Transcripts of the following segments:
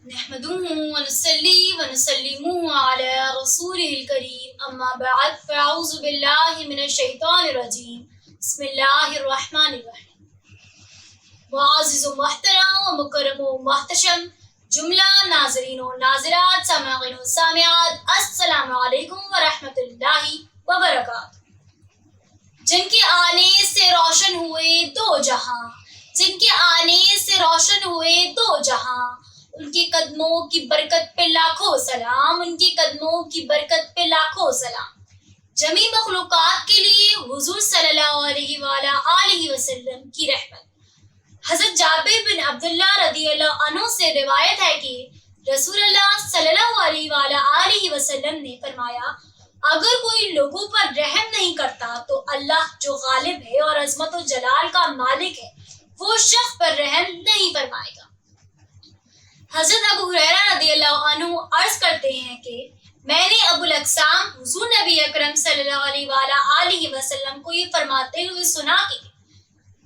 نحمده ونصلي ونسلم على رسوله الكريم اما بعد فاعوذ باللہ من الشیطان الرجیم بسم اللہ الرحمن الرحیم۔ معزز و محترم و مکرم و محتشم جملہ ناظرین و ناظرات سامعین و سامعات السلام علیکم ورحمۃ اللہ وبرکاتہ۔ جن کے آنے سے روشن ہوئے دو جہاں، جن کے آنے سے روشن ہوئے دو جہاں، ان کے قدموں کی برکت پہ لاکھوں سلام، ان کے قدموں کی برکت پہ لاکھوں سلام۔ جمیع مخلوقات کے لیے حضور صلی اللہ علیہ وآلہ آلہ وسلم کی رحمت۔ حضرت جابر بن عبداللہ رضی اللہ عنہ سے روایت ہے کہ رسول اللہ صلی اللہ علیہ وآلہ آلہ وسلم نے فرمایا، اگر کوئی لوگوں پر رحم نہیں کرتا تو اللہ جو غالب ہے اور عظمت و جلال کا مالک ہے وہ شخص پر رحم نہیں فرمائے گا۔ حضرت ابو ہریرہ رضی اللہ عنہ عرض کرتے ہیں کہ میں نے ابو الاقسام حضور نبی اکرم صلی اللہ علیہ وآلہ آلہ وسلم کو یہ فرماتے ہوئے سنا کہ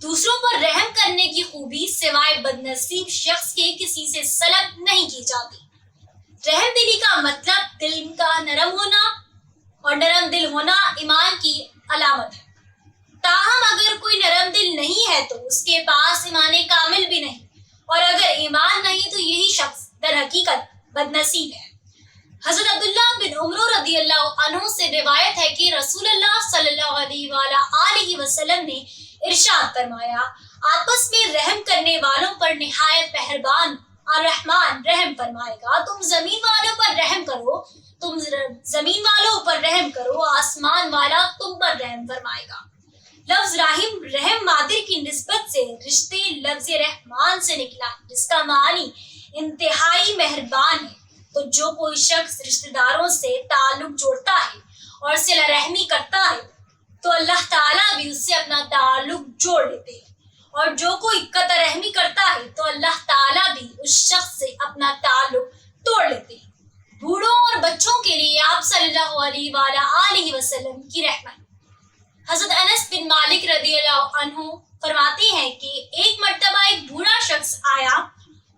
دوسروں پر رحم کرنے کی خوبی سوائے بدنصیب شخص کے کسی سے سلب نہیں کی جاتی۔ رحم دلی کا مطلب دل کا نرم ہونا، اور نرم دل ہونا ایمان کی علامت ہے۔ تاہم اگر کوئی نرم دل نہیں ہے تو اس کے پاس ایمان کامل بھی نہیں، اور اگر ایمان نہیں تو یہی شخص در حقیقت بدنصیب ہے۔ حضرت عبداللہ بن عمر رضی اللہ عنہ سے روایت ہے کہ رسول اللہ صلی اللہ علیہ وآلہ آلہ وسلم نے ارشاد فرمایا، آپس میں رحم کرنے والوں پر نہایت مہربان الرحمن رحم فرمائے گا۔ تم زمین والوں پر رحم کرو، تم زمین والوں پر رحم کرو، آسمان والا تم پر رحم فرمائے گا۔ لفظ رحم مادر کی نسبت سے رشتے لفظ رحمان سے نکلا ہے، جس کا معنی انتہائی مہربان ہے۔ تو جو کوئی شخص رشتہ داروں سے تعلق جوڑتا ہے اور صلہ رحمی کرتا ہے تو اللہ تعالیٰ بھی اس سے اپنا تعلق جوڑ لیتے ہیں، اور جو کوئی قطع رحمی کرتا ہے تو اللہ تعالیٰ بھی اس شخص سے اپنا تعلق توڑ لیتے ہیں۔ بوڑھوں اور بچوں کے لیے آپ صلی اللہ علیہ وآلہ آلہ وسلم کی رحمت۔ حضرت انس بن مالک رضی اللہ عنہ فرماتے ہیں کہ ایک مرتبہ ایک بوڑھا شخص آیا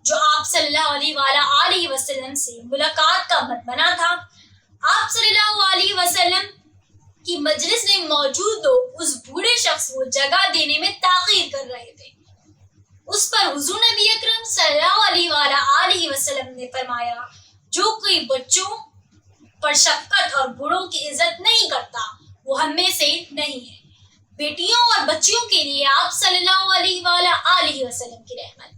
جو آپ صلی اللہ علیہ وآلہ آلہ وسلم سے ملاقات کا متمنا تھا۔ آپ صلی اللہ علیہ وسلم کی مجلس میں موجود لوگ اس بوڑھے شخص کو جگہ دینے میں تاخیر کر رہے تھے۔ اس پر حضور نبی اکرم صلی اللہ علیہ وآلہ آلہ وسلم نے فرمایا، جو کوئی بچوں پر شفقت اور بوڑھوں کی عزت نہیں کرتا وہ ہم میں سے نہیں ہے۔ بیٹیوں اور بچیوں کے لیے آپ صلی اللہ علیہ وآلہ آلہ وسلم کی رحمت۔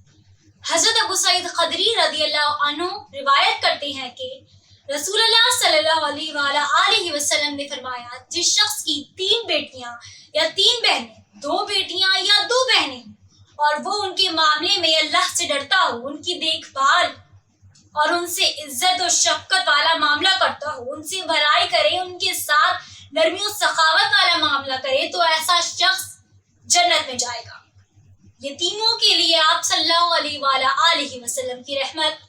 حضرت ابو سعید خدری رضی اللہ عنہ روایت کرتے ہیں کہ رسول اللہ صلی اللہ علیہ وآلہ آلہ وسلم نے فرمایا، جس شخص کی 3 بیٹیاں یا 3 بہنیں، 2 بیٹیاں یا 2 بہنیں، اور وہ ان کے معاملے میں اللہ سے ڈرتا ہو، ان کی دیکھ بھال اور ان سے عزت و شفقت والا معاملہ کرتا ہو، ان سے بھلائی کرے، ان کے ساتھ نرمی و سخاوت والا معاملہ کرے، تو ایسا شخص جنت میں جائے گا۔ یتیموں کے لیے آپ صلی اللہ علیہ وآلہ آلہ وسلم کی رحمت۔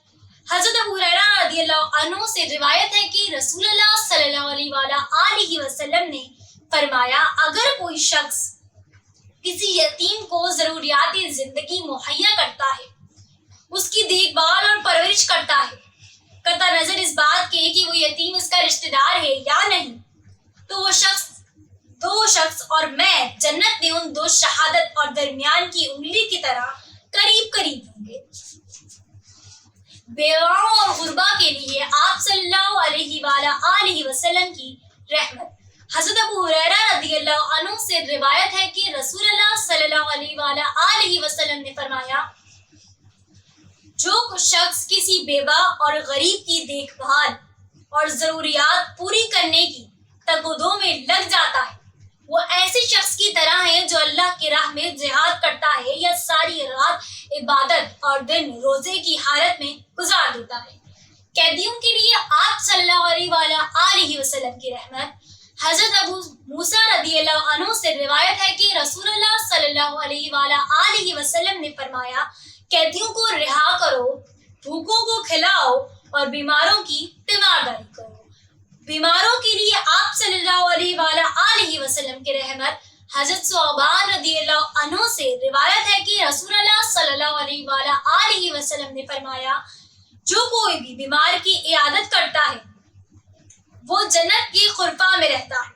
حضرت ابو ہریرہ رضی اللہ عنہ سے روایت ہے کہ رسول اللہ صلی اللہ علیہ وآلہ آلہ وسلم نے فرمایا، اگر کوئی شخص کسی یتیم کو ضروریات زندگی مہیا کرتا ہے، اس کی دیکھ بھال اور پرورش کرتا ہے، قطع نظر اس بات کے کہ وہ یتیم اس کا رشتہ دار ہے یا نہیں، تو وہ دو شخص اور میں جنت میں ان 2 شہادت اور درمیان کی انگلی کی طرح قریب قریب ہوں گے۔ بیواؤں اور غربا کے لیے آپ صلی اللہ علیہ وآلہ آلہ وسلم کی رحمت۔ حضرت ابو ہریرہ رضی اللہ عنہ سے روایت ہے کہ رسول اللہ صلی اللہ علیہ وآلہ آلہ وسلم نے فرمایا، جو شخص کسی بیوہ اور غریب کی دیکھ بھال اور ضروریات پوری کرنے کی تگودوں میں لگ جاتا ہے، وہ ایسے شخص کی طرح ہے جو اللہ کی راہ میں جہاد کرتا ہے یا ساری رات عبادت اور دن روزے کی حالت میں گزار دیتا ہے۔ قیدیوں کے لیے آپ صلی اللہ علیہ وآلہ آلہ وسلم کی رحمت۔ حضرت ابو موسیٰ رضی اللہ عنہ سے روایت ہے کہ رسول اللہ صلی اللہ علیہ وآلہ آلہ وسلم نے فرمایا، قیدیوں کو رہا کرو، بھوکوں کو کھلاؤ اور بیماروں کی تیمارداری کرو۔ بیماروں کے لیے آپ صلی اللہ علیہ وآلہ آلہ وسلم کی رحمت۔ حضرت ثعبان رضی اللہ عنہ سے روایت ہے کہ رسول اللہ صلی اللہ علیہ وآلہ وسلم نے فرمایا، جو کوئی بھی بیمار کی عیادت کرتا ہے وہ جنت کی خرفہ میں رہتا ہے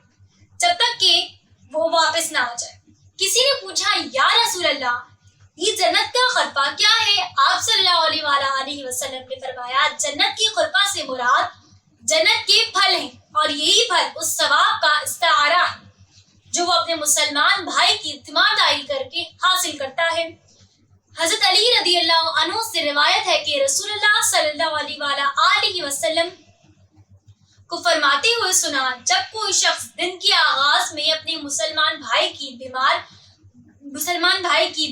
جب تک کہ وہ واپس نہ آ جائے۔ کسی نے پوچھا یا رسول اللہ یہ جنت کا خرفہ کیا ہے؟ آپ صلی اللہ علیہ وسلم نے فرمایا جنت کی خرفہ سے مراد جنت کے پھل ہیں اور یہی پھل اس ثواب کا استعارہ ہے جو وہ اپنے مسلمان بھائی کی تیمارداری کر کے حاصل کرتا ہے۔ حضرت علی رضی اللہ عنہ سے روایت ہے کہ رسول اللہ صلی اللہ علیہ وسلم کو فرماتے ہوئے سنا جب کوئی شخص دن کے آغاز میں اپنے مسلمان بھائی کی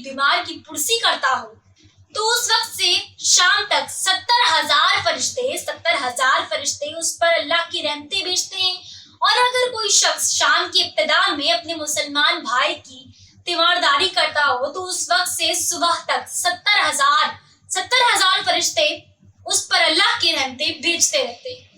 بیمار کی پرسی کرتا ہو تو اس وقت سے شام تک 70,000 فرشتے اس پر اللہ کی رحمتیں بھیجتے ہیں، اور اگر کوئی شخص شام کی ابتدا میں اپنے مسلمان بھائی کی تیمارداری کرتا ہو تو اس وقت سے صبح تک 70,000 فرشتے اس پر اللہ کی رحمتیں بھیجتے رہتے ہیں۔